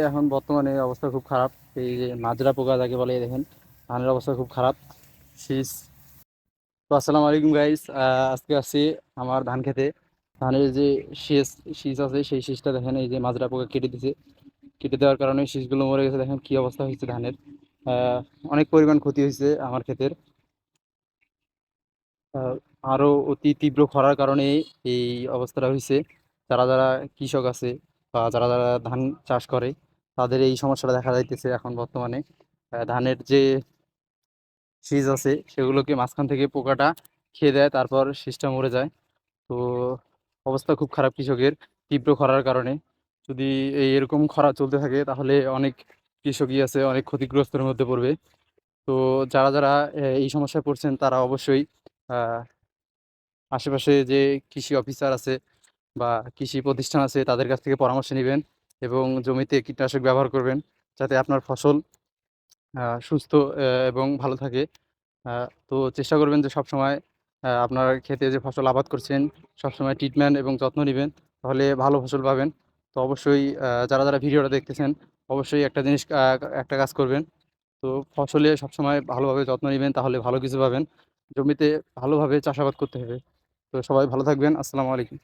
এখন বর্তমানে অবস্থা খুব খারাপ। এই যে মাজরা পোকা যাকে বলে, এই দেখেন ধানের অবস্থা খুব খারাপ। শীষ। তো আসসালামু আলাইকুম গাইস, আজকে আসছি আমার ধান খেতে। ধানের যে শীষ শীষ আছে, সেই শীষটা দেখেন, এই যে মাজরা পোকা কেটে দিছে। কেটে দেওয়ার কারণে শীষগুলো মরে গেছে। দেখেন কি অবস্থা হয়েছে ধানের। আহ, অনেক পরিমাণ ক্ষতি হয়েছে আমার ক্ষেতের। আহ, আরো অতি তীব্র খরার কারণে এই অবস্থাটা হয়েছে। যারা যারা কৃষক আছে বা যারা যারা ধান চাষ করে, তাদের এই সমস্যাটা দেখা যাইতেছে এখন বর্তমানে। ধানের যে শীষ আছে সেগুলোকে মাঝখান থেকে পোকাটা খেয়ে দেয়, তারপর শীষটা মরে যায়। তো অবস্থা খুব খারাপ কৃষকের, তীব্র খরার কারণে। যদি এরকম খরা চলতে থাকে তাহলে অনেক কৃষকই আছে অনেক ক্ষতিগ্রস্তের মধ্যে পড়বে। তো যারা যারা এই সমস্যায় পড়ছেন তারা অবশ্যই আশেপাশে যে কৃষি অফিসার আছে বা কৃষি প্রতিষ্ঠান আছে তাদের কাছ থেকে পরামর্শ নেবেন এবং জমিতে কীটনাশক ব্যবহার করবেন, যাতে আপনার ফসল সুস্থ এবং ভালো থাকে। তো চেষ্টা করবেন যে সবসময় আপনার ক্ষেতে যে ফসল আবাদ করছেন সবসময় ট্রিটমেন্ট এবং যত্ন নেবেন, তাহলে ভালো ফসল পাবেন। তো অবশ্যই যারা যারা ভিডিওটা দেখতেছেন অবশ্যই একটা জিনিস, একটা কাজ করবেন। তো ফসলে সবসময় ভালোভাবে যত্ন নেবেন, তাহলে ভালো কিছু পাবেন। জমিতে ভালোভাবে চাষাবাদ করতে হবে। তো সবাই ভালো থাকবেন। আসসালামু আলাইকুম।